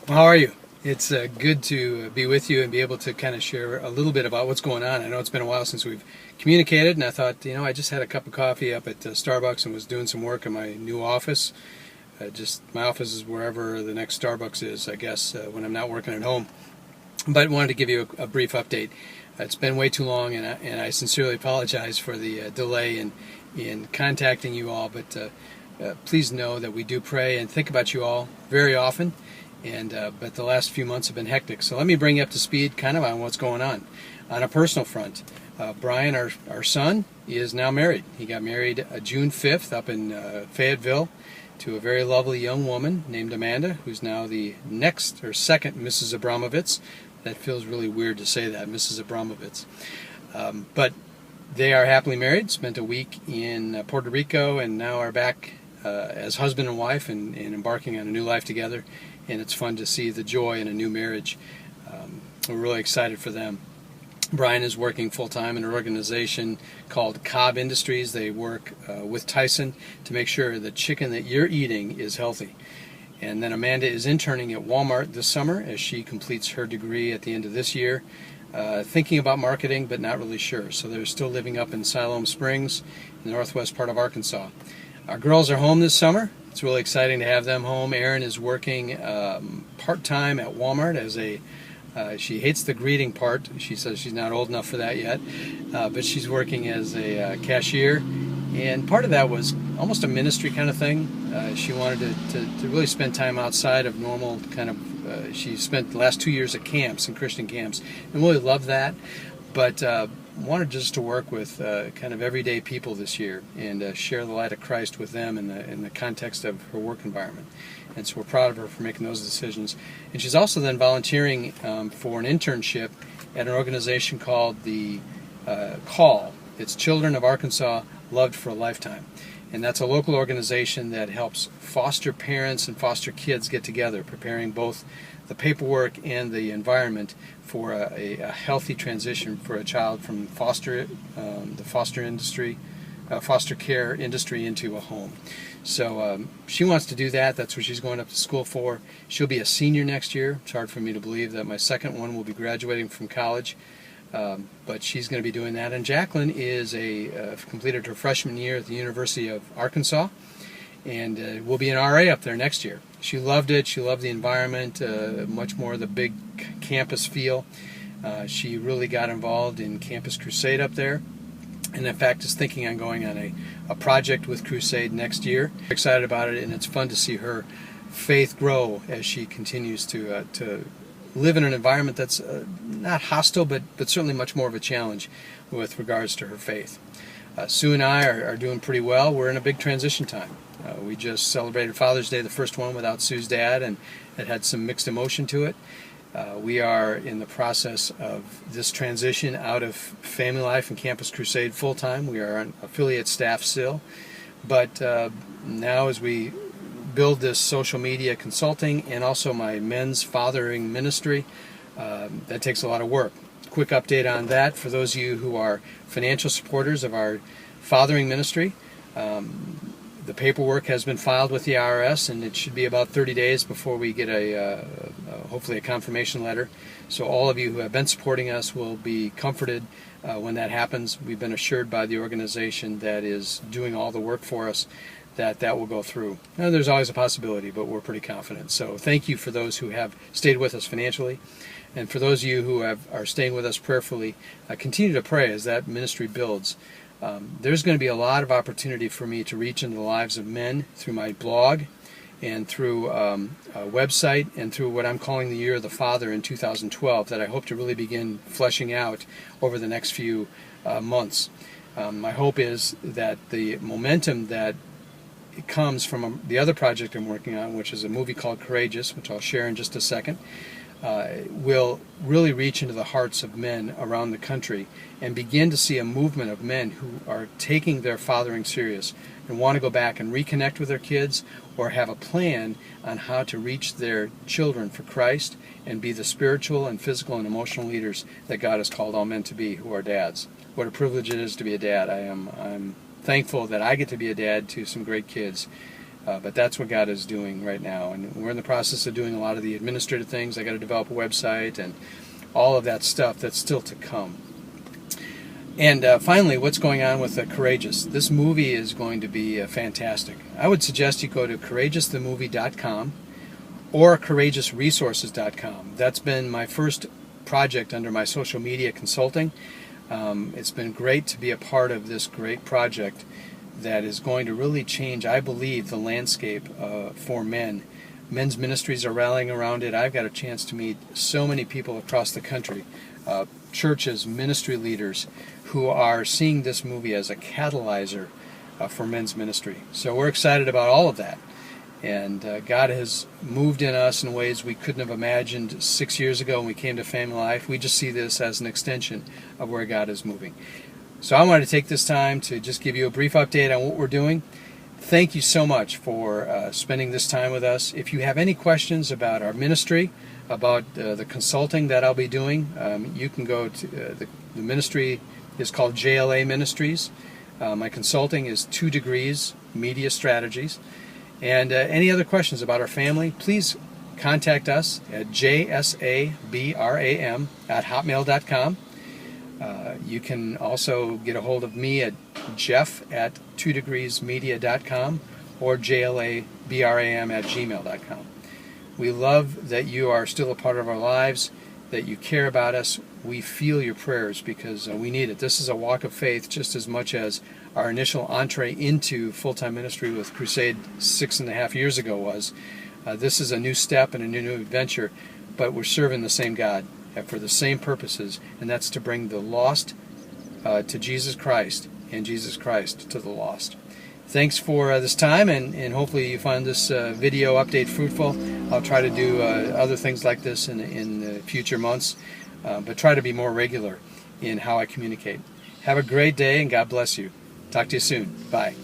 How are you? It's good to be with you and be able to kind of share a little bit about what's going on. I know it's been a while since we've communicated, and I thought, I just had a cup of coffee up at Starbucks and was doing some work in my new office. My office is wherever the next Starbucks is, I guess, when I'm not working at home. But wanted to give you a brief update. It's been way too long, and I sincerely apologize for the delay in contacting you all. But please know that we do pray and think about you all very often. But the last few months have been hectic. So let me bring you up to speed kind of on what's going on. On a personal front, Brian, our son, is now married. He got married June 5th up in Fayetteville to a very lovely young woman named Amanda, who's now the next or second Mrs. Abramovitz. That feels really weird to say that, Mrs. Abramovitz. But they are happily married, spent a week in Puerto Rico, and now are back as husband and wife and embarking on a new life together. And it's fun to see the joy in a new marriage. We're really excited for them. Brian is working full-time in an organization called Cobb Industries. They work with Tyson to make sure the chicken that you're eating is healthy. And then Amanda is interning at Walmart this summer as she completes her degree at the end of this year, thinking about marketing but not really sure. So they're still living up in Siloam Springs, in the northwest part of Arkansas. Our girls are home this summer. It's really exciting to have them home. Erin is working part-time at Walmart as she hates the greeting part. She says she's not old enough for that yet, but she's working as a cashier. And part of that was almost a ministry kind of thing. She wanted to really spend time outside of normal kind of, she spent the last 2 years at camps, in Christian camps, and really loved that. But wanted just to work with kind of everyday people this year and share the light of Christ with them in the context of her work environment. And so we're proud of her for making those decisions. And she's also then volunteering for an internship at an organization called the Call. It's Children of Arkansas Loved for a Lifetime. And that's a local organization that helps foster parents and foster kids get together, preparing both the paperwork and the environment for a healthy transition for a child from the foster care industry into a home. So she wants to do that. That's what she's going up to school for. She'll be a senior next year. It's hard for me to believe that my second one will be graduating from college. But she's going to be doing that. And Jacqueline is completed her freshman year at the University of Arkansas, and will be an RA up there next year. She loved it. She loved the environment, much more the big campus feel. She really got involved in Campus Crusade up there, and in fact is thinking on going on a project with Crusade next year. Excited about it, and it's fun to see her faith grow as she continues to live in an environment that's not hostile, but certainly much more of a challenge with regards to her faith. Sue and I are doing pretty well. We're in a big transition time. We just celebrated Father's Day, the first one without Sue's dad, and it had some mixed emotion to it. We are in the process of this transition out of family life and Campus Crusade full-time. We are on affiliate staff still. But now as we build this social media consulting and also my men's fathering ministry, that takes a lot of work. Quick update on that for those of you who are financial supporters of our fathering ministry. The paperwork has been filed with the IRS, and it should be about 30 days before we get hopefully a confirmation letter. So all of you who have been supporting us will be comforted when that happens. We've been assured by the organization that is doing all the work for us that will go through. Now, there's always a possibility, but we're pretty confident. So thank you for those who have stayed with us financially. And for those of you who are staying with us prayerfully, continue to pray as that ministry builds. There's going to be a lot of opportunity for me to reach into the lives of men through my blog and through a website and through what I'm calling the Year of the Father in 2012 that I hope to really begin fleshing out over the next few months. My hope is that the momentum that it comes from the other project I'm working on, which is a movie called Courageous, which I'll share in just a second, will really reach into the hearts of men around the country and begin to see a movement of men who are taking their fathering serious and want to go back and reconnect with their kids or have a plan on how to reach their children for Christ and be the spiritual and physical and emotional leaders that God has called all men to be who are dads. What a privilege it is to be a dad. I'm thankful that I get to be a dad to some great kids. But that's what God is doing right now. And we're in the process of doing a lot of the administrative things. I got to develop a website and all of that stuff that's still to come. And finally, what's going on with Courageous? This movie is going to be fantastic. I would suggest you go to courageousthemovie.com or courageousresources.com. That's been my first project under my social media consulting. It's been great to be a part of this great project that is going to really change, I believe, the landscape for men. Men's ministries are rallying around it. I've got a chance to meet so many people across the country, churches, ministry leaders, who are seeing this movie as a catalyzer for men's ministry. So we're excited about all of that. And God has moved in us in ways we couldn't have imagined 6 years ago when we came to Family Life. We just see this as an extension of where God is moving. So I wanted to take this time to just give you a brief update on what we're doing. Thank you so much for spending this time with us. If you have any questions about our ministry, about the consulting that I'll be doing, you can go to the ministry is called JLA Ministries. My consulting is 2 Degrees Media Strategies. And any other questions about our family, please contact us at jsabram@hotmail.com. You can also get a hold of me at jeff@twodegreesmedia.com or jlabram@gmail.com. We love that you are still a part of our lives, that you care about us. We feel your prayers because we need it. This is a walk of faith just as much as our initial entree into full-time ministry with Crusade 6.5 years ago was. This is a new step and a new adventure, but we're serving the same God for the same purposes, and that's to bring the lost to Jesus Christ and Jesus Christ to the lost. Thanks for this time, and hopefully you find this video update fruitful. I'll try to do other things like this in future months, but try to be more regular in how I communicate. Have a great day, and God bless you. Talk to you soon. Bye.